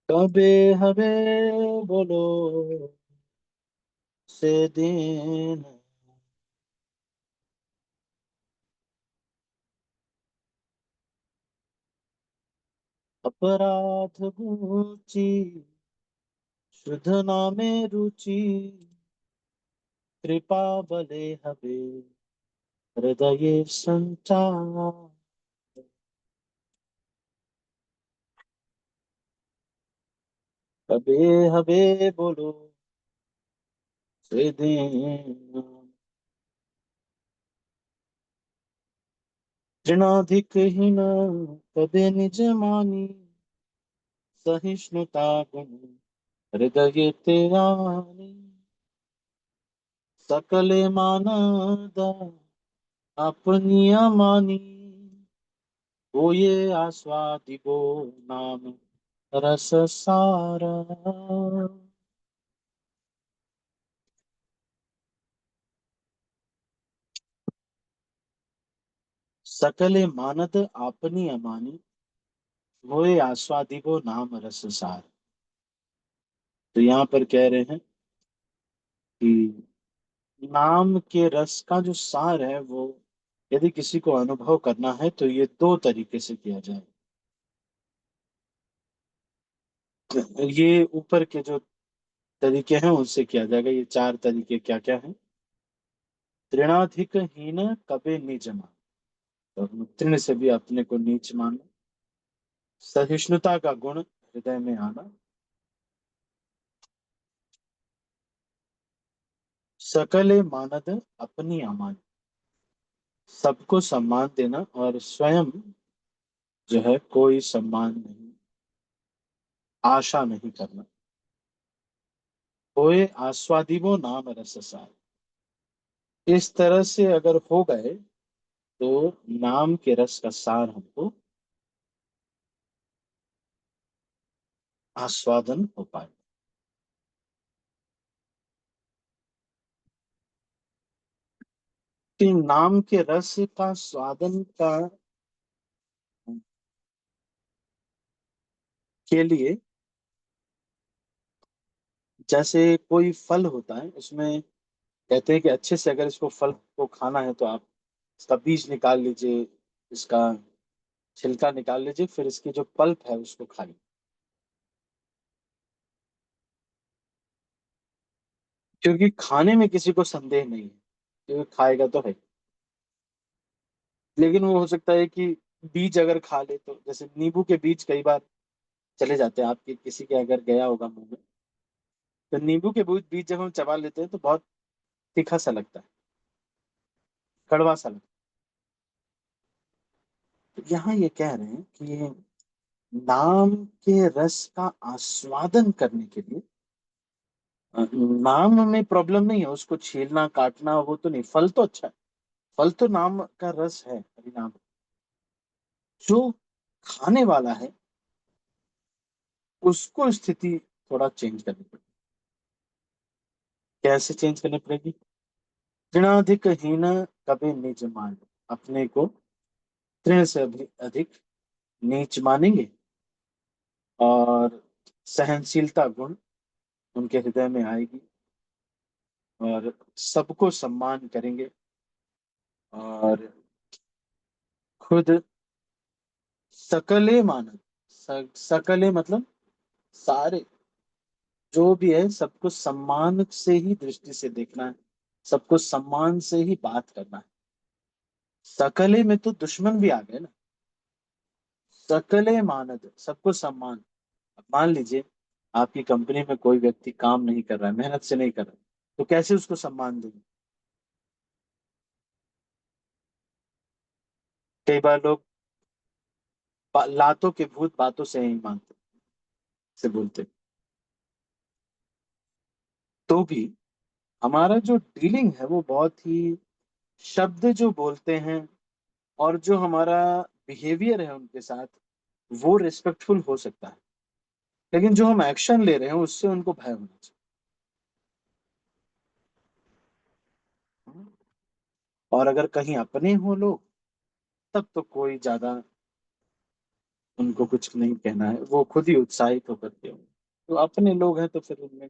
कबे हबे बोलो से दिन, अपराध घूची शुद्ध नामे रुचि, कृपा बले हबे हृदय संचार। कबे हबे बोलो से दिन, तृणाधिक हीन कबे निज मानी, सहिष्णुता गुण हृदय ते आनी, सकले मानद अपनी अमानी, वो ये आस्वादिबो नाम रस सारा। सकले मानद आपनी अमानी, होए आस्वादिबो नाम रस सार। तो यहाँ पर कह रहे हैं कि नाम के रस का जो सार है वो यदि किसी को अनुभव करना है तो ये दो तरीके से किया जाए। ये ऊपर के जो तरीके हैं उनसे किया जाएगा। ये चार तरीके क्या क्या हैं? तृणाधिक हीन कबे निज मान, तो तृण से भी अपने को नीच मानना। सहिष्णुता का गुण हृदय में आना। सकले मानद अपनी अमान, सबको सम्मान देना और स्वयं जो है कोई सम्मान नहीं, आशा नहीं करना। होए आस्वादिबो नाम रस सार, इस तरह से अगर हो गए तो नाम के रस का सार हमको आस्वादन हो पाए। कि नाम के रस का स्वादन का के लिए, जैसे कोई फल होता है उसमें कहते हैं कि अच्छे से अगर इसको फल को खाना है तो आप इसका बीज निकाल लीजिए, इसका छिलका निकाल लीजिए, फिर इसकी जो पल्प है उसको खाइए। क्योंकि खाने में किसी को संदेह नहीं है, क्योंकि खाएगा तो है। लेकिन वो हो सकता है कि बीज अगर खा ले तो, जैसे नींबू के बीज कई बार चले जाते हैं आपके किसी के अगर गया होगा मुंह में, तो नींबू के बीज बीज जब हम चबा लेते हैं तो बहुत तीखा सा लगता है, कड़वा सा लगता है। तो यहाँ ये कह रहे हैं कि नाम के रस का आस्वादन करने के लिए नाम में प्रॉब्लम नहीं है, उसको छीलना काटना वो तो नहीं, फल तो अच्छा है। फल तो नाम का रस है, परिणाम। जो खाने वाला है उसको स्थिति थोड़ा चेंज करनी पड़ेगी। कैसे चेंज करनी पड़ेगी? तृणाधिक हीन कभी निज मान, अपने को तृण से भी अधिक नीच मानेंगे और सहनशीलता गुण उनके हृदय में आएगी और सबको सम्मान करेंगे और खुद सकले मानव, सकले मतलब सारे, जो भी है सबको सम्मान से ही दृष्टि से देखना है, सबको सम्मान से ही बात करना है। सकले में तो दुश्मन भी आ गए ना। सकले मानद, सबको सम्मान। अब मान लीजिए आपकी कंपनी में कोई व्यक्ति काम नहीं कर रहा है, मेहनत से नहीं कर रहा है, तो कैसे उसको सम्मान देंगे? कई बार लोग लातों के भूत बातों से नहीं मानते, से बोलते। तो भी हमारा जो डीलिंग है वो बहुत ही, शब्द जो बोलते हैं और जो हमारा बिहेवियर है उनके साथ, वो रिस्पेक्टफुल हो सकता है। लेकिन जो हम एक्शन ले रहे हैं उससे उनको भय होना चाहिए। और अगर कहीं अपने हो लोग, तब तो कोई ज्यादा उनको कुछ नहीं कहना है, वो खुद ही उत्साहित होकर के होंगे। तो अपने लोग हैं तो फिर उनमें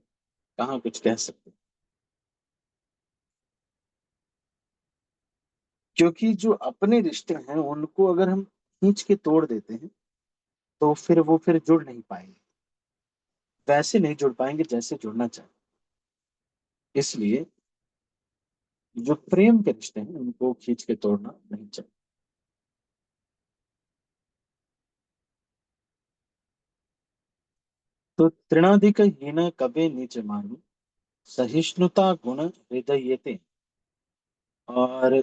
कहाँ कुछ कह सकते। क्योंकि जो अपने रिश्ते हैं उनको अगर हम खींच के तोड़ देते हैं तो फिर वो फिर जुड़ नहीं पाएंगे, वैसे नहीं जुड़ पाएंगे जैसे जुड़ना चाहिए। इसलिए जो प्रेम के रिश्ते हैं उनको खींच के तोड़ना नहीं चाहिए। तो तृणाधिक हीन कबे निज मानु, सहिष्णुता गुण हृदयते। और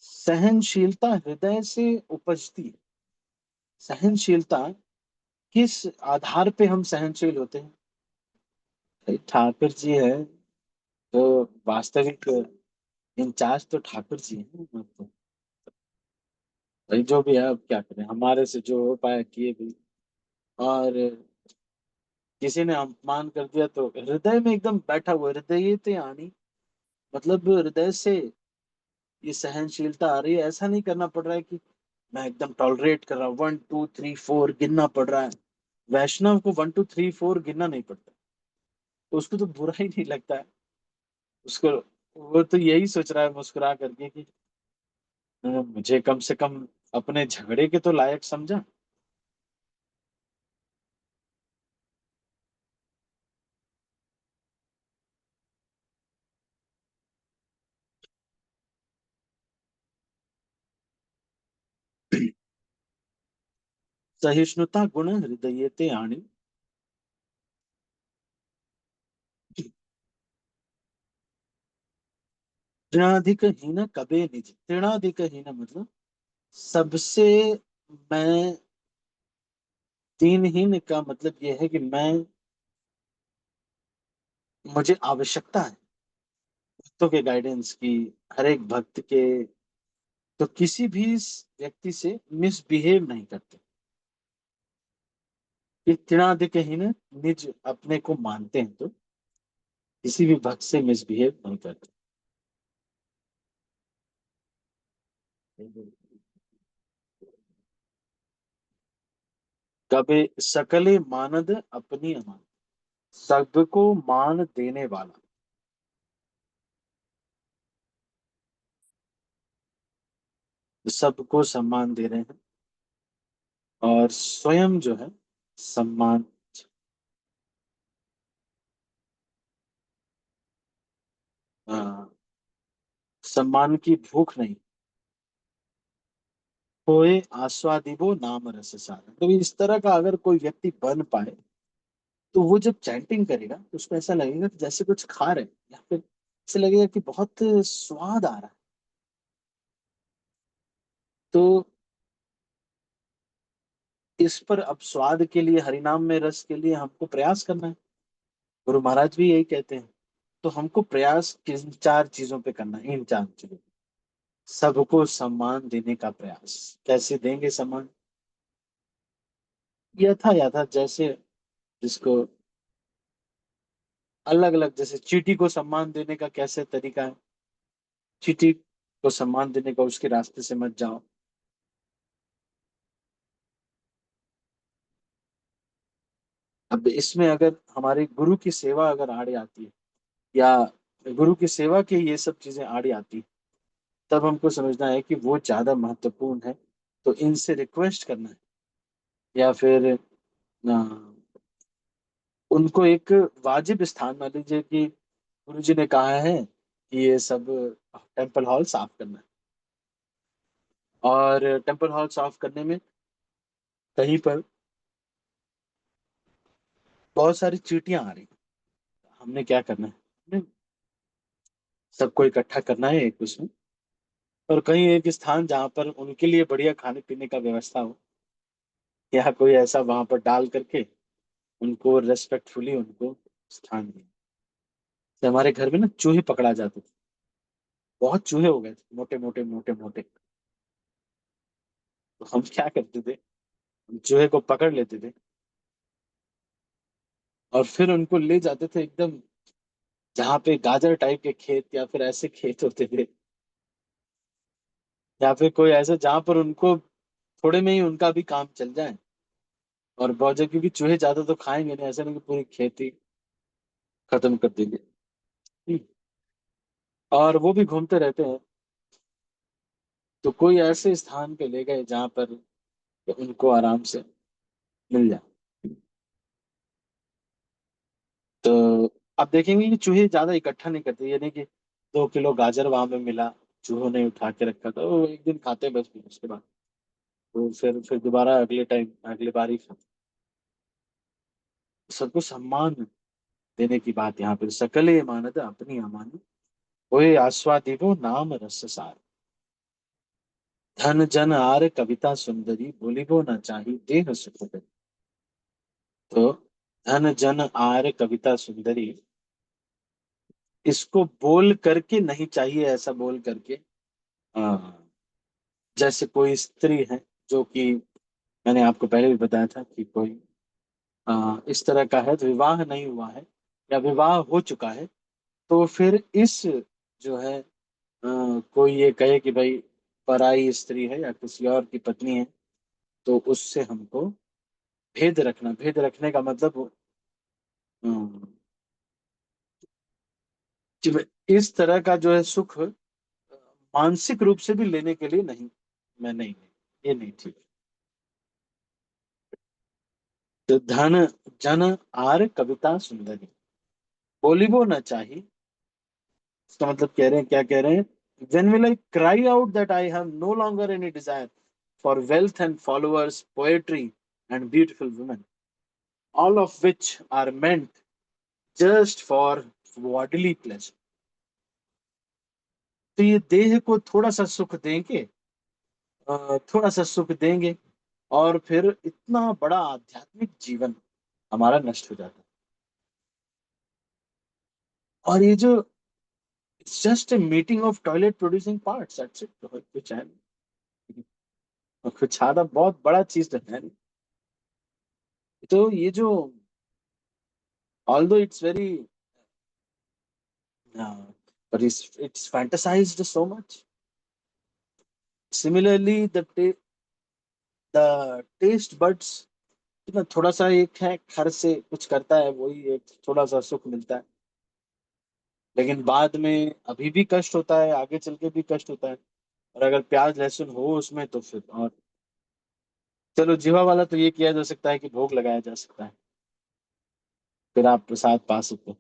सहनशीलता हृदय से उपजती है। सहनशीलता किस आधार पे हम सहनशील होते हैं? भाई ठाकुर जी है, तो वास्तविक इंचार्ज तो ठाकुर जी हैं। तो भाई जो भी है, अब क्या करें, हमारे से जो हो पाया किए भी। और किसी ने अपमान कर दिया तो हृदय में एकदम बैठा हुआ, हृदय ते आनी, मतलब हृदय से ये सहनशीलता आ रही है। ऐसा नहीं करना पड़ रहा है कि मैं एकदम टॉलरेट कर रहा हूँ, 1 2 3 4 गिनना पड़ रहा है। वैष्णव को 1 2 3 4 गिनना नहीं पड़ता, तो उसको तो बुरा ही नहीं लगता है उसको। वो तो यही सोच रहा है मुस्कुरा करके कि मुझे कम से कम अपने झगड़े के तो लायक समझा। सहिष्णुता गुण हृदय ते आनी। तृणाधिक हीन कबे निज, तृणाधिक हीन मतलब सबसे, मैं दीनहीन का मतलब यह है कि मैं, मुझे आवश्यकता है भक्तों के गाइडेंस की, हर एक भक्त के। तो किसी भी व्यक्ति से मिसबिहेव नहीं करते। ये तृणाधिकहीन निज अपने को मानते हैं तो किसी भी भक्त से मिसबिहेव नहीं करते। कबे सकले मानद अपनी अमान, सबको मान देने वाला, सबको सम्मान दे रहे हैं और स्वयं जो है सम्मान, अ, सम्मान की भूख नहीं, कोई आस्वादिबो नाम रस साधन। तो इस तरह का अगर कोई व्यक्ति बन पाए तो वो जब चैंटिंग करेगा तो उसको ऐसा लगेगा कि जैसे कुछ खा रहे हैं, या फिर ऐसे लगेगा कि बहुत स्वाद आ रहा है। तो इस पर अब स्वाद के लिए, हरिनाम में रस के लिए हमको प्रयास करना है। गुरु महाराज भी यही कहते हैं। तो हमको प्रयास किन 4 चीजों पे करना है, इन 4 चीजों। सबको सम्मान देने का प्रयास। कैसे देंगे सम्मान? यथा यथा जैसे जिसको अलग अलग, जैसे चींटी को सम्मान देने का कैसे तरीका है, चींटी को सम्मान देने का, उसके रास्ते से मत जाओ। अब इसमें अगर हमारे गुरु की सेवा अगर आड़े आती है, या गुरु की सेवा की ये सब चीजें आड़ी आती, तब हमको समझना है कि वो ज्यादा महत्वपूर्ण है। तो इनसे रिक्वेस्ट करना है, या फिर उनको एक वाजिब स्थान मान लीजिए कि गुरु जी ने कहा है कि ये सब टेम्पल हॉल साफ करना है, और टेम्पल हॉल साफ करने में कहीं पर बहुत सारी चींटियां आ रही हैं। हमने क्या करना है, हमने सबको इकट्ठा करना है एक उसमें, और कहीं एक स्थान जहाँ पर उनके लिए बढ़िया खाने पीने का व्यवस्था हो, या कोई ऐसा वहां पर डाल करके उनको रेस्पेक्टफुली उनको स्थान दिया। तो हमारे घर में ना चूहे पकड़ा जाते थे, बहुत चूहे हो गए थे, मोटे मोटे मोटे मोटे। तो हम क्या करते थे, हम चूहे को पकड़ लेते थे और फिर उनको ले जाते थे एकदम, जहाँ पे गाजर टाइप के खेत या फिर ऐसे खेत होते थे, या फिर कोई ऐसा जहाँ पर उनको थोड़े में ही उनका भी काम चल जाए और बहुत जगह, क्योंकि चूहे ज्यादा तो खाएंगे नहीं, ऐसा नहीं कि पूरी खेती खत्म कर देंगे। और वो भी घूमते रहते हैं, तो कोई ऐसे स्थान पे ले गए जहाँ पर उनको आराम से मिल जाए। तो आप देखेंगे कि चूहे ज्यादा इकट्ठा नहीं करते, ये नहीं कि 2 किलो गाजर वहां पे मिला, चूहों ने उठा के रखा था, वो एक दिन खाते बस, फिर उसके बाद तो फिर दोबारा अगले टाइम अगली बारी खाते। सबको सम्मान देने की बात यहाँ पे, सकले मानद अपनी अमानी, ओए आस्वादिबो नाम रस सार, धन जन आर कविता सुंदरी, बोलिबो न चाही देह सुख करी। तो धन जन आर कविता सुंदरी, इसको बोल करके नहीं चाहिए, ऐसा बोल करके। हाँ, जैसे कोई स्त्री है जो कि, मैंने आपको पहले भी बताया था कि कोई इस तरह का है, तो विवाह नहीं हुआ है या विवाह हो चुका है, तो फिर इस जो है कोई ये कहे कि भाई पराई स्त्री है या किसी और की पत्नी है, तो उससे हमको भेद रखना, भेद रखने का मतलब अम, कि इस तरह का जो है सुख मानसिक रूप से भी लेने के लिए नहीं, मैं नहीं, ये नहीं ठीक। तो धन जन आर कविता सुंदरी, बोलिबो न चाही, इसका मतलब कह रहे हैं, क्या कह रहे हैं, when will I cry out that I have no longer any desire for wealth and followers, poetry and beautiful women, all of which are meant just for bodily pleasure। तो ये देह को थोड़ा सा सुख देंगे, थोड़ा सा सुख देंगे, और फिर इतना बड़ा आध्यात्मिक जीवन हमारा नष्ट हो जाता है। और ये जो, it's just a meeting of toilet producing parts, that's it, कुछ है नहीं। और कुछ ज्यादा बहुत बड़ा चीज तो है नहीं। तो ये जो, although it's very uh, but it's fantasized so much, similarly the taste buds, ना थोड़ा सा एक है खर से कुछ करता है, वही एक थोड़ा सा सुख मिलता है, लेकिन बाद में अभी भी कष्ट होता है, आगे चल के भी कष्ट होता है। और अगर प्याज लहसुन हो उसमें तो फिर और, चलो जीवा वाला तो ये किया जा सकता है कि भोग लगाया जा सकता है, फिर आप प्रसाद पा सकते हो।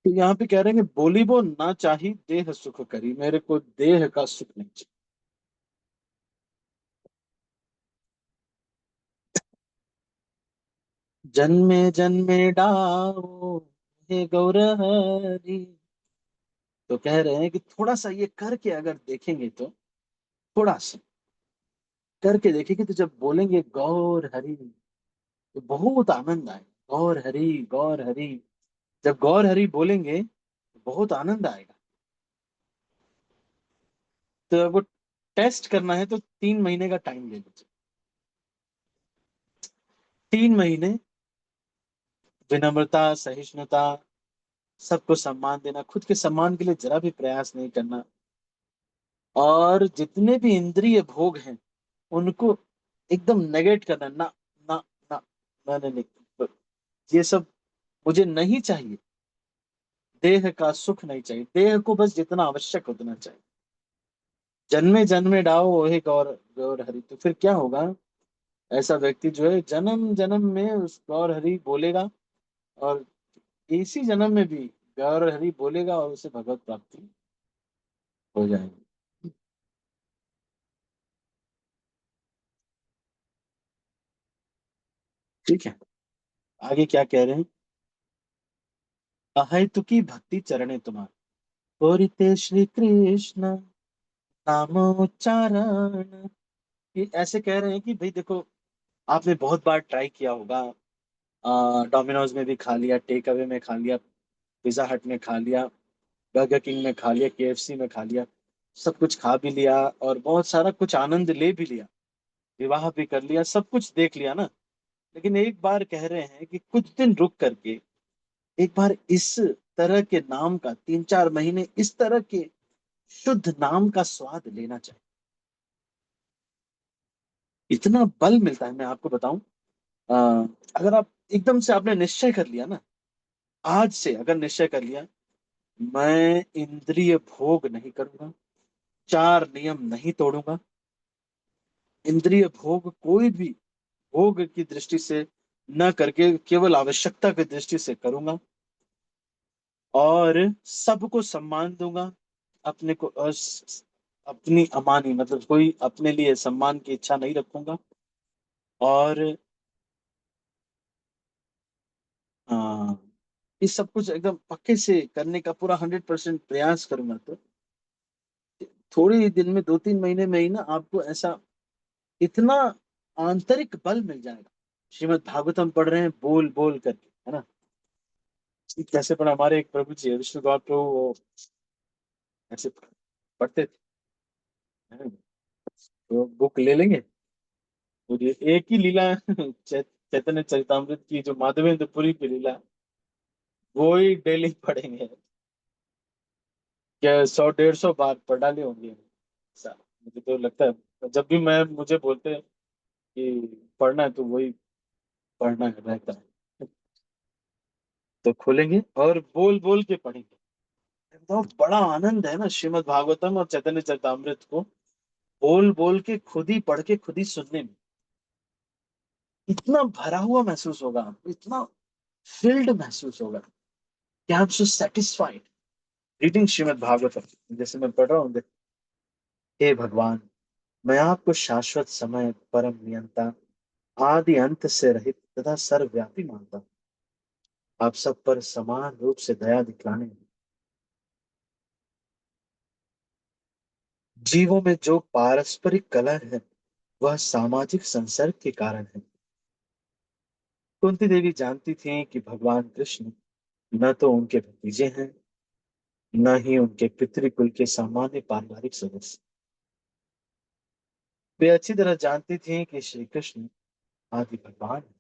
तो यहाँ पे कह रहे हैं कि बोली बो ना चाही देह सुख करी, मेरे को देह का सुख नहीं चाहिए। जन्मे जन्मे डालो हे गौर हरि। तो कह रहे हैं कि थोड़ा सा ये करके अगर देखेंगे, तो थोड़ा सा करके देखेंगे, तो जब बोलेंगे गौर हरि, तो बहुत आनंद आए। गौर हरि, गौर हरि, जब गौर हरि बोलेंगे तो बहुत आनंद आएगा। तो वो टेस्ट करना है तो 3 महीने का टाइम ले लीजिए। 3 महीने विनम्रता, सहिष्णुता, सबको सम्मान देना, खुद के सम्मान के लिए जरा भी प्रयास नहीं करना, और जितने भी इंद्रिय भोग हैं उनको एकदम नेगेट करना, ना ना ना, मैंने नहीं, ये सब मुझे नहीं चाहिए। देह का सुख नहीं चाहिए, देह को बस जितना आवश्यक उतना चाहिए। जन्मे जन्मे डाहो ओहे गौर, गौर हरि, तो फिर क्या होगा, ऐसा व्यक्ति जो है जन्म जन्म में उस गौर हरि बोलेगा, और इसी जन्म में भी गौर हरि बोलेगा, और उसे भगवत प्राप्ति हो जाएगी। ठीक है, आगे क्या कह रहे हैं, अहैतुकी भक्ति चरणे तुम्हारे, कोरिते श्री कृष्ण नाम उच्चारण। ये ऐसे कह रहे हैं कि भाई देखो, आपने बहुत बार ट्राई किया होगा, डोमिनोज में भी खा लिया, टेक अवे में खा लिया, पिज्जा हट में खा लिया, बर्गर किंग में खा लिया, केएफसी में खा लिया, सब कुछ खा भी लिया और बहुत सारा कुछ आनंद ले भी लिया, विवाह भी कर लिया, सब कुछ देख लिया ना। लेकिन एक बार कह रहे हैं कि कुछ दिन रुक करके एक बार इस तरह के नाम का 3-4 महीने इस तरह के शुद्ध नाम का स्वाद लेना चाहिए। इतना बल मिलता है, मैं आपको बताऊं। अ, अगर आप एकदम से आपने निश्चय कर लिया ना, आज से अगर निश्चय कर लिया, मैं इंद्रिय भोग नहीं करूंगा, 4 नियम नहीं तोड़ूंगा, इंद्रिय भोग कोई भी भोग की दृष्टि से न करके केवल आवश्यकता की दृष्टि से करूंगा, और सबको सम्मान दूंगा, अपने को अपनी अमानी मतलब कोई अपने लिए सम्मान की इच्छा नहीं रखूंगा, और हाँ, ये सब कुछ एकदम पक्के से करने का पूरा 100% प्रयास करूंगा, तो थोड़े ही दिन में 2-3 महीने में ही ना आपको ऐसा इतना आंतरिक बल मिल जाएगा। श्रीमद् भागवतम पढ़ रहे हैं बोल बोल करके, है ना। कैसे पढ़ा, हमारे एक प्रभु जी है, विष्णु गौर प्रभु, वो ऐसे पढ़ते थे, है ना? तो बुक ले लेंगे, और ये एक ही लीला चैतन्य चरितमृत की जो माधवेंद्र पुरी की लीला है, वो ही डेली पढ़ेंगे, क्या 100-150 बार पढ़ डाले होंगे। ऐसा मुझे तो लगता है, जब भी मैं मुझे बोलते हैं कि पढ़ना है तो वही पढ़ना रहता है। तो खोलेंगे और बोल बोल के पढ़ेंगे। बहुत बड़ा आनंद है ना श्रीमद् भागवतम और चैतन्य चरितमृत को बोल बोल के खुद ही पढ़ के खुद ही सुनने में। इतना भरा हुआ महसूस होगा आपको, इतना फिल्ड महसूस होगा कि I am so satisfied reading Shrimad Bhagavatam. जैसे मैं पढ़ रहा हूँ, हे भगवान, मैं आपको शाश्वत समय, परम नियंता, आदि अंत से रहित तथा सर्वव्यापी मानता हूँ। आप सब पर समान रूप से दया दिखलाने, जीवों में जो पारस्परिक कलह है वह सामाजिक संसर्ग के कारण है। कुंती देवी जानती थीं कि भगवान कृष्ण न तो उनके भतीजे हैं, न ही उनके पितृकुल के सामान्य पारिवारिक सदस्य। वे अच्छी तरह जानती थीं कि श्री कृष्ण आदि भगवान हैं,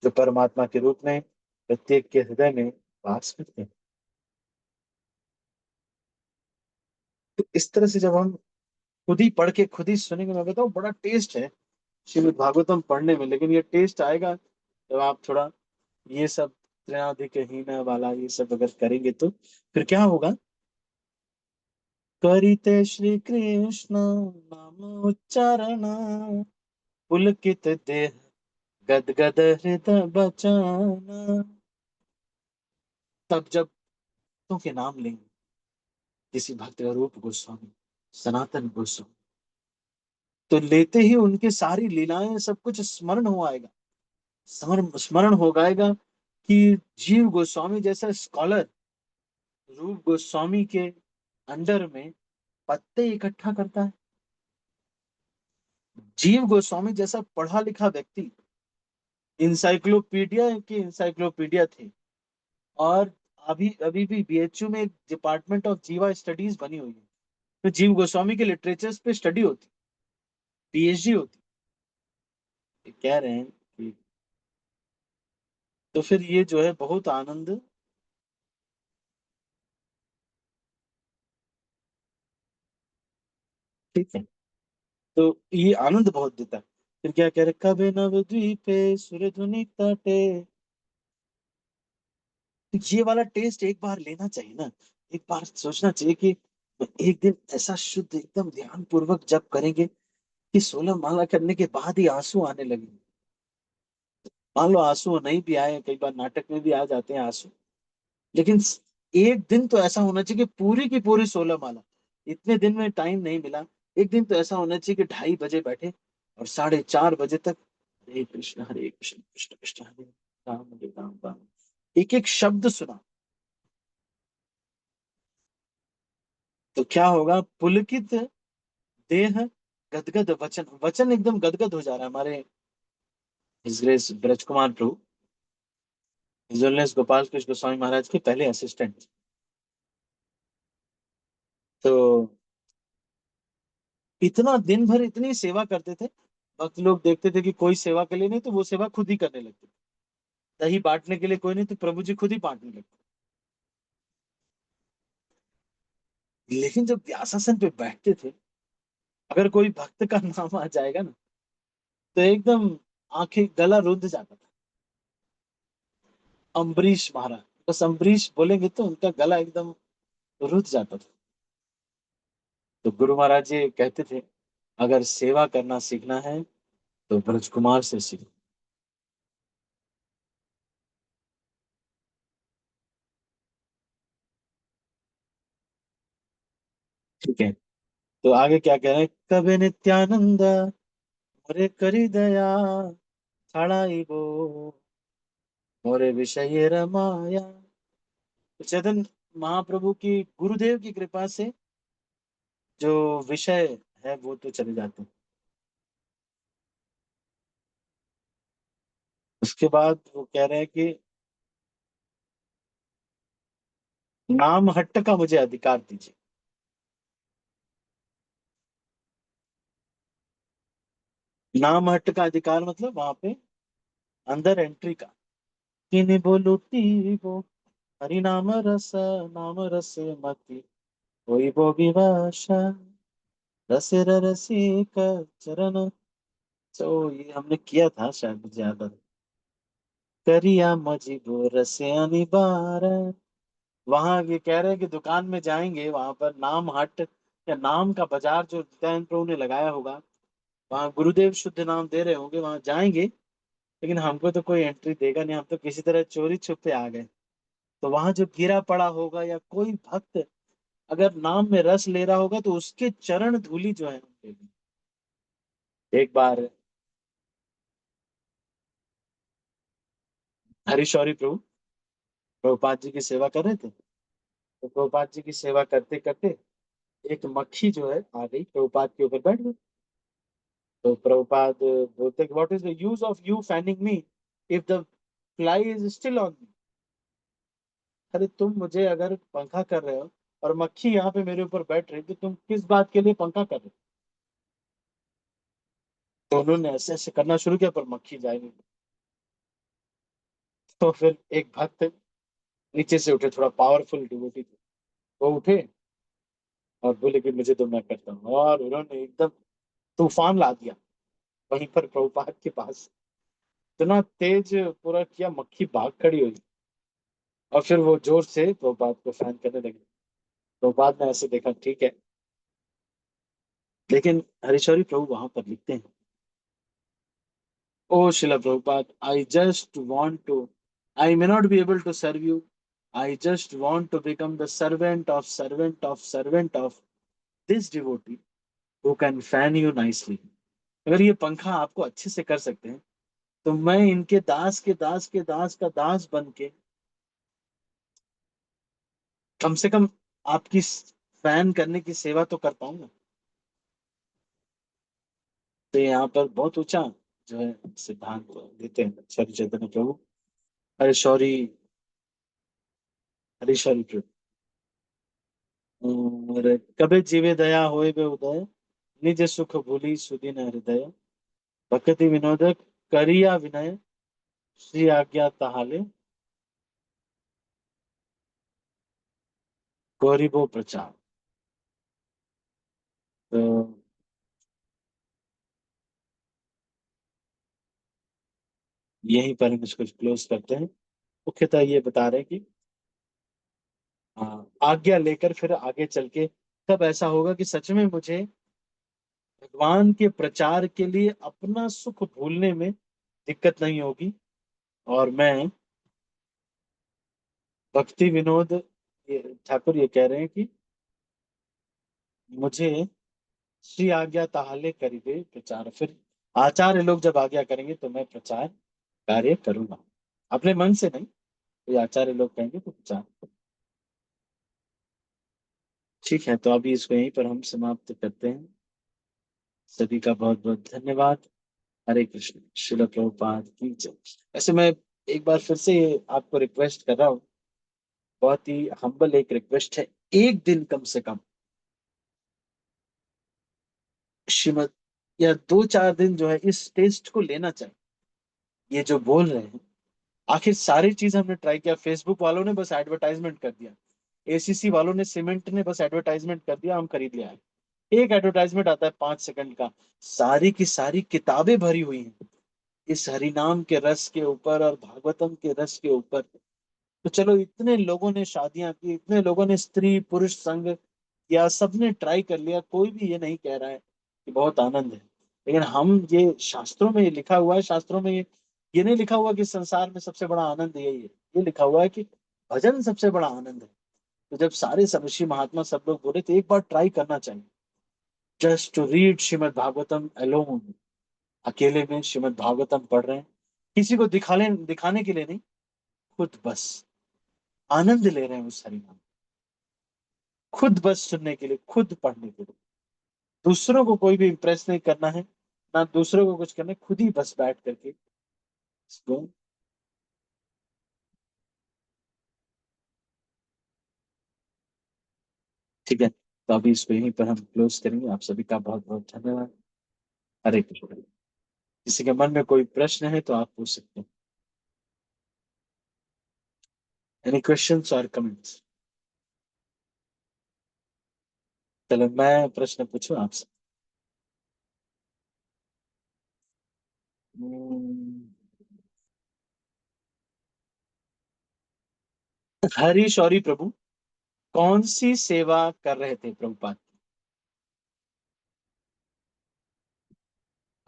जो परमात्मा के रूप में प्रत्येक के हृदय में वास करते हैं। तो इस तरह से जब हम खुद ही पढ़ के खुद ही सुनेंगे, मैं बताऊं बड़ा टेस्ट है श्रीमद् भागवतम पढ़ने में, लेकिन ये टेस्ट आएगा जब आप थोड़ा ये सब त्रयाधिकहीन वाला ये सब अगर करेंगे, तो फिर क्या होगा। करिते श्री कृष्ण नाम उच्चारण, पुलकित देह गदगद हृदय बचाना। तब जब भक्तों के नाम लेंगे, किसी भक्त रूप गोस्वामी, सनातन गोस्वामी, तो लेते ही उनके सारी लीलाएं सब कुछ स्मरण हो आएगा। स्मरण स्मरण हो जाएगा कि जीव गोस्वामी जैसा स्कॉलर रूप गोस्वामी के अंडर में पत्ते इकट्ठा करता है। जीव गोस्वामी जैसा पढ़ा लिखा व्यक्ति इंसाइक्लोपीडिया के इंसाइक्लोपीडिया थे, और अभी अभी भी बीएचयू में एक डिपार्टमेंट ऑफ जीवा स्टडीज बनी हुई है, तो जीव गोस्वामी के लिटरेचर्स पे स्टडी होती, पीएचडी होती। ये कह रहे हैं कि तो फिर ये जो है बहुत आनंद। ठीक है, तो ये आनंद बहुत देता है। फिर क्या कह रहे, कभी नवद्वीपे सुरधुनि तटे। तो ये वाला टेस्ट एक बार लेना चाहिए ना, एक बार सोचना चाहिए कि एक दिन ऐसा शुद्ध एकदम ध्यान पूर्वक जब करेंगे कि 16 माला करने के बाद ही आंसू आने लगे। मान लो आंसू नहीं भी आए, कई बार नाटक में भी आ जाते हैं आंसू, लेकिन एक दिन तो ऐसा होना चाहिए कि पूरी की पूरी 16 माला, इतने दिन में टाइम नहीं मिला, एक दिन तो ऐसा होना चाहिए कि 2:30 बजे बैठे और 4:30 बजे तक हरे कृष्ण कृष्ण कृष्ण हरे राम राम, एक एक शब्द सुना। तो क्या होगा, पुलकित देह गदगद वचन, वचन एकदम गदगद हो जा रहा है। हमारे हिज ग्रेस ब्रज कुमार प्रभु, हिज ऑनरेस गोपाल कृष्ण गोस्वामी महाराज के पहले असिस्टेंट, तो इतना दिन भर इतनी सेवा करते थे। भक्त लोग देखते थे कि कोई सेवा के लिए नहीं, तो वो सेवा खुद ही करने लगते। दही बांटने के लिए कोई नहीं, तो प्रभु जी खुद ही बांटने लगते। लेकिन जब व्यासासन पे बैठते थे, अगर कोई भक्त का नाम आ जाएगा ना, तो एकदम आंखें, गला रुंध जाता था। अम्बरीश महाराज, बस अम्बरीश बोलेंगे तो उनका गला एकदम रुंध जाता था। तो गुरु महाराज जी कहते थे, अगर सेवा करना सीखना है तो ब्रज कुमार से सीखो। ठीक है, तो आगे क्या कह रहे हैं, कबे नित्यानंद मोरे करी दया, छाड़ाई मोरे विषय रमाया। तो चैतन्य महाप्रभु की, गुरुदेव की कृपा से जो विषय है वो तो चले जाते हैं। उसके बाद वो कह रहे हैं कि नाम हट्ट का मुझे अधिकार दीजिए। नाम हट्ट का अधिकार मतलब वहां पे अंदर एंट्री का। किन्हीं बोलूती वो हरि नाम रस मति, कोई वो विवासा रस रसिक चरण। तो ये हमने किया था शायद, मुझे याद आ रहा। करिया मजिबो रसे अनिबार। वहां ये कह रहे हैं कि दुकान में जाएंगे, वहां पर नाम हट या नाम का बाजार जो नित्यानंद प्रभु ने लगाया होगा, वहां गुरुदेव शुद्ध नाम दे रहे होंगे, वहां जाएंगे। लेकिन हमको तो कोई एंट्री देगा नहीं, हम तो किसी तरह चोरी छुपे आ गए। तो वहां जो गिरा पड़ा होगा या कोई भक्त अगर नाम में रस ले रहा होगा, तो उसके चरण धूलि जो है हम लेंगे। एक बार हरीशौरी प्रभु प्रभुपाद जी की सेवा कर रहे थे। तो प्रभुपाद जी की सेवा करते करते एक मक्खी जो है आ गई, प्रभुपाद के ऊपर बैठ गई। तो प्रभुपाद बोलते हैं, what is the use of you fanning me if the fly is still on me. अरे तुम मुझे अगर पंखा कर रहे हो और मक्खी यहाँ पे मेरे ऊपर बैठ रही, तो तुम किस बात के लिए पंखा कर रहे हो। तो उन्होंने ऐसे ऐसे करना शुरू किया, पर मक्खी जाएगी। तो फिर एक भक्त नीचे से उठे, थोड़ा पावरफुल डिवोटी थे, वो उठे और बोले कि मुझे तो मैं करता हूँ, और उन्होंने एकदम तूफान ला दिया वहीं पर प्रभुपाद के पास। इतना तेज पूरा किया, मक्खी भाग खड़ी हुई। और फिर वो जोर से प्रभुपाद को फैन करने लगे। प्रभुपाद ने ऐसे देखा, ठीक है। लेकिन हरीश्वरी प्रभु वहां पर लिखते हैं, ओ Srila Prabhupada, I just want to, I may not be able to serve you, I just want to become the servant of servant of servant of this devotee who can fan you nicely. अगर ये पंखा आपको अच्छे से कर सकते हैं, तो मैं इनके दास के दास के दास का दास बन के कम से कम आपकी फैन करने की सेवा तो कर पाऊंगा। तो यहाँ पर बहुत ऊंचा जो है सिद्धांत देते हैं श्री चैतन्य प्रभु। अरे सॉरी, हरी सॉरी प्रभु। और कबे जीवे दया होए बे उदय, निज सुख भूली सुदीन हृदय, भक्ति विनोद करिया विनय, श्री आज्ञा ताहाले गौरीबो प्रचार। तो यहीं पर हम इसको क्लोज करते हैं। मुख्यतः ये बता रहे हैं कि आज्ञा लेकर फिर आगे चल के तब ऐसा होगा कि सच में मुझे भगवान के प्रचार के लिए अपना सुख भूलने में दिक्कत नहीं होगी। और मैं भक्ति विनोद, ये ठाकुर ये कह रहे हैं कि मुझे श्री आज्ञा ताहाले करिबे प्रचार, फिर आचार्य लोग जब आज्ञा करेंगे तो मैं प्रचार कार्य करूंगा, अपने मन से नहीं, कोई आचार्य लोग कहेंगे तो प्रचार। ठीक है, तो अभी इसको यहीं पर हम समाप्त करते हैं। सभी का बहुत बहुत धन्यवाद। हरे कृष्ण, शिल प्रभुपाद की जय। ऐसे मैं एक बार फिर से आपको रिक्वेस्ट कर रहा हूँ, बहुत ही हम्बल एक रिक्वेस्ट है, एक दिन कम से कम श्रीमद, या 2-4 दिन जो है इस टेस्ट को लेना चाहिए। ये जो बोल रहे हैं, आखिर सारी चीज हमने ट्राई किया, फेसबुक वालों ने बस एडवर्टाइजमेंट कर दिया, एसीसी वालों ने, सीमेंट ने बस एडवर्टाइजमेंट कर दिया, हम खरीद ले आए। एक एडवर्टाइजमेंट आता है 5 सेकंड का, सारी की सारी किताबें भरी हुई हैं इस हरिनाम के रस के ऊपर और भागवतम के रस के ऊपर। तो चलो, इतने लोगों ने शादियां की, इतने लोगों ने स्त्री पुरुष संग या सबने ट्राई कर लिया, कोई भी ये नहीं कह रहा है कि बहुत आनंद है। लेकिन हम, ये शास्त्रों में ये लिखा हुआ है, शास्त्रों में ये नहीं लिखा हुआ कि संसार में सबसे बड़ा आनंद यही है। ये लिखा हुआ है कि भजन सबसे बड़ा आनंद है। तो जब सारे सब ऋषि महात्मा सब लोग बोले, तो एक बार ट्राई करना चाहिए, just to read Srimad Bhagavatam alone. अकेले में श्रीमद् भागवतम पढ़ रहे हैं, किसी को दिखाने के लिए नहीं, खुद बस आनंद ले रहे हैं उस हरिनाम, खुद बस सुनने के लिए, खुद पढ़ने के लिए। दूसरों को कोई भी इंप्रेस नहीं करना है, ना दूसरों को कुछ करना है, खुद ही बस बैठ करके इसको। ठीक है, तो अभी इसको यहीं पर हम क्लोज करेंगे। आप सभी का बहुत बहुत धन्यवाद। हरे कृष्ण। किसी के मन में कोई प्रश्न है तो आप पूछ सकते हैं। एनी क्वेश्चंस और कमेंट्स? चलो, मैं प्रश्न पूछूं आपसे। हम्म, हरि शौरी प्रभु कौन सी सेवा कर रहे थे प्रभुपाद?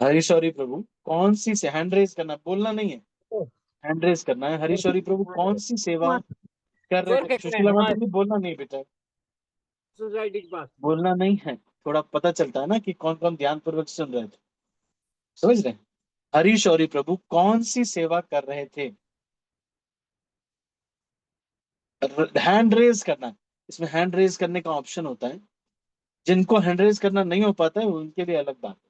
हरि शौरी प्रभु कौन सी से, हैंड रेज करना, बोलना नहीं है, हैंड रेज करना है। हरि शौरी प्रभु कौन सी सेवा कर रहे थे? सुशीला माता जी, बोलना नहीं बेटा, सोसाइटी के पास। बोलना नहीं है। थोड़ा पता चलता है ना कि कौन कौन ध्यान पूर्वक सुन रहे थे। समझ रहे हैं? हरि शौरी प्रभु कौन सी सेवा कर रहे थे? हैंड रेज करना है। इसमें हैंड रेज करने का ऑप्शन होता है। जिनको हैंड रेज करना नहीं हो पाता है उनके लिए अलग बात है।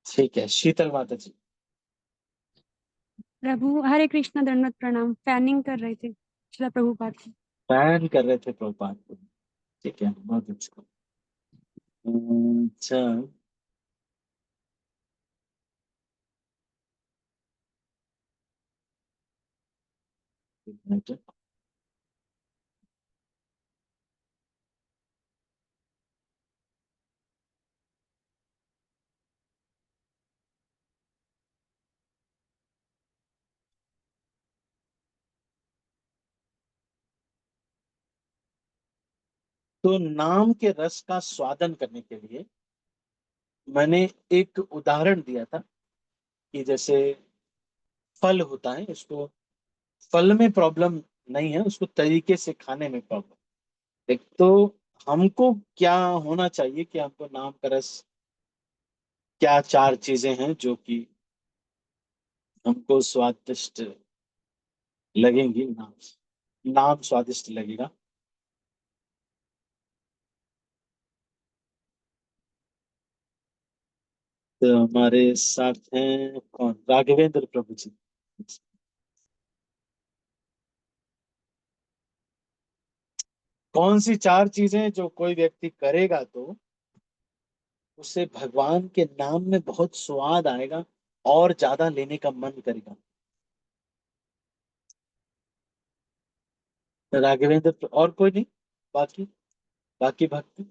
ठीक है, शीतल माता जी। प्रभु हरे कृष्णा, दंडवत प्रणाम। फैनिंग कर रहे थे श्रीला प्रभुपाद की। बैन कर रहे थे प्रभुपाद को। ठीक है, बहुत अच्छा। अच्छा, एक मिनट। तो नाम के रस का स्वादन करने के लिए मैंने एक उदाहरण दिया था कि जैसे फल होता है, उसको, फल में प्रॉब्लम नहीं है, उसको तरीके से खाने में प्रॉब्लम। एक तो हमको क्या होना चाहिए कि हमको नाम का रस, क्या चार चीजें हैं जो कि हमको स्वादिष्ट लगेंगी, नाम नाम स्वादिष्ट लगेगा। तो हमारे साथ हैं कौन? राघवेंद्र प्रभु जी। कौन सी चार चीजें जो कोई व्यक्ति करेगा तो उसे भगवान के नाम में बहुत स्वाद आएगा और ज्यादा लेने का मन करेगा? और कोई नहीं? बाकी, बाकी भक्ति।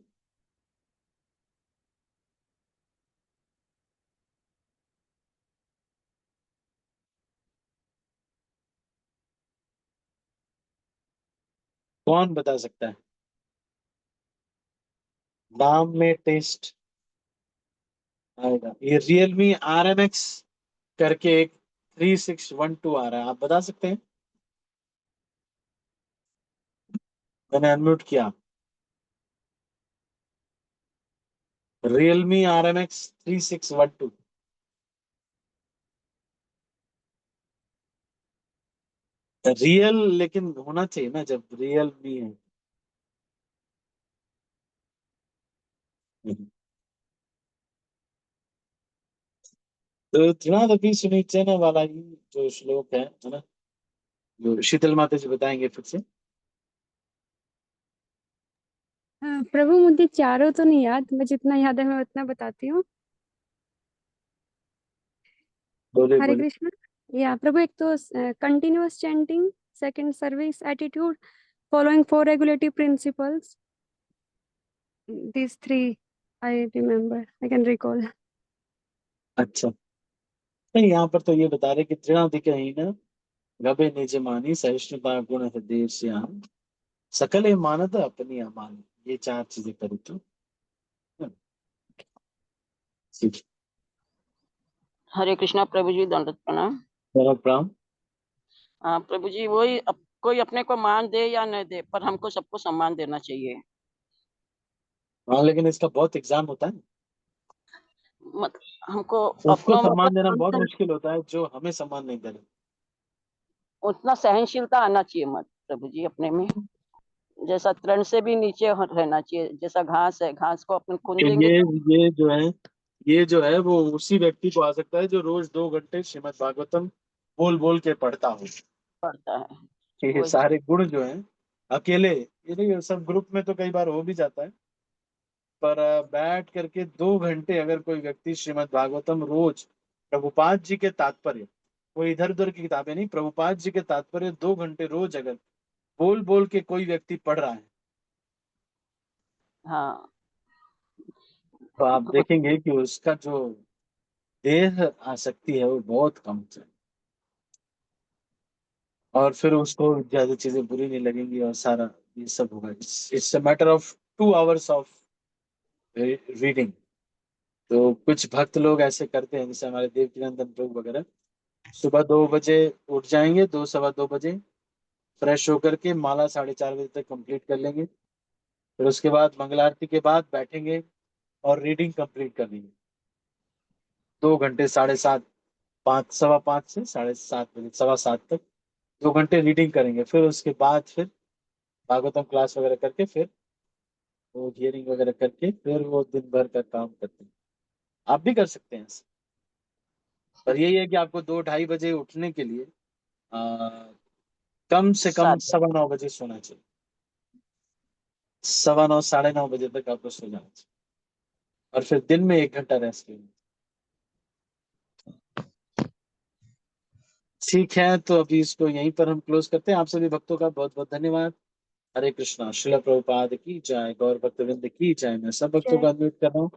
कौन बता सकता है? नाम में टेस्ट आएगा। ये रियलमी RMX करके एक 3612 आ रहा है, आप बता सकते हैं? मैंने अनम्यूट किया। Realme RMX 3612। रियल लेकिन होना चाहिए ना, जब रियल मी है। तो तृणादपि सुनिचन वाला ही जो श्लोक है ना, जो शीतल माता जी बताएंगे फिर से। हाँ, प्रभु मुझे चारों तो नहीं याद, मैं जितना याद है मैं उतना बताती हूँ। बोले हरे बोले। कृष्ण। या प्रभु एक तो continuous chanting, second service attitude, following four regulative principles. These three I remember, I can recall. अच्छा, नहीं यहाँ पर तो ये बता रहे कि तृणाधिकहीन गभे निजमानी सहिष्णुता गुण हृदय श्याम सकल मानद अपनी अमान, ये चार चीजें करी तो ठीक। हरे कृष्णा प्रभु जी, दंडवत प्रणाम। प्रणाम। प्रभु जी वही कोई अपने को मान दे या न दे, पर हमको सबको सम्मान देना चाहिए। हाँ, लेकिन इसका बहुत एग्जाम होता है। मत हमको उसको अपनों सम्मान देना बहुत मतलब मुश्किल होता है जो हमें सम्मान नहीं दे रहे। उतना सहनशीलता आना चाहिए मत प्रभु जी अपने में, जैसा तृण से भी नीचे रहना चाहिए। जैसा घास है, घास को अपन कि खुंदेंगे ये तो ये जो है ये जो है वो उसी व्यक्ति को आ सकता है जो रोज 2 घंटे श्रीमद् भागवतम बोल बोल के पढ़ता हो। पड़ता है। ये वही सारे गुण जो हैं अकेले, ये नहीं, सब ग्रुप में तो कई बार हो भी जाता है, पर बैठ करके 2 घंटे अगर कोई व्यक्ति श्रीमद् भागवतम रोज, प्रभुपाद जी के तात्पर्य, कोई इधर उधर की किताबें नहीं, प्रभुपाद जी के तात्पर्य 2 घंटे रोज अगर बोल बोल के कोई व्यक्ति पढ़ रहा है, हाँ। तो आप देखेंगे कि उसका जो देह आसक्ति है वो बहुत कम है, और फिर उसको ज्यादा चीजें बुरी नहीं लगेंगी और सारा ये सब होगा। It's a matter of 2 hours of reading. तो कुछ भक्त लोग ऐसे करते हैं, जैसे हमारे देवकीनंदन प्रभु वगैरह, सुबह 2 बजे उठ जाएंगे, 2 सवा 2 बजे फ्रेश होकर के माला 4:30 बजे तक कंप्लीट कर लेंगे। फिर उसके बाद मंगल आरती के बाद बैठेंगे और रीडिंग कंप्लीट कर लेंगे। 2 घंटे, 7:30, 5, सवा 5 से 7:30 बजे, सवा 7 तक 2 घंटे रीडिंग करेंगे। फिर उसके बाद फिर भागवतम क्लास वगैरह करके फिर वो हियरिंग वगैरह करके फिर वो दिन भर का काम करते हैं। आप भी कर सकते हैं ऐसे। पर यही है कि आपको 2-2:30 बजे उठने के लिए कम से कम साथ 9:15 बजे सोना चाहिए। 9:15, 9:30 बजे तक आपको सो जाना चाहिए, और फिर दिन में 1 घंटा रेस्ट लेना। ठीक है, तो अभी इसको यहीं पर हम क्लोज करते हैं। आप सभी भक्तों का बहुत बहुत धन्यवाद। हरे कृष्णा। श्रील प्रभुपाद की जय। गौर भक्तवृंद की जय। मैं सब भक्तों जय का अनम्यूट कर रहा हूँ।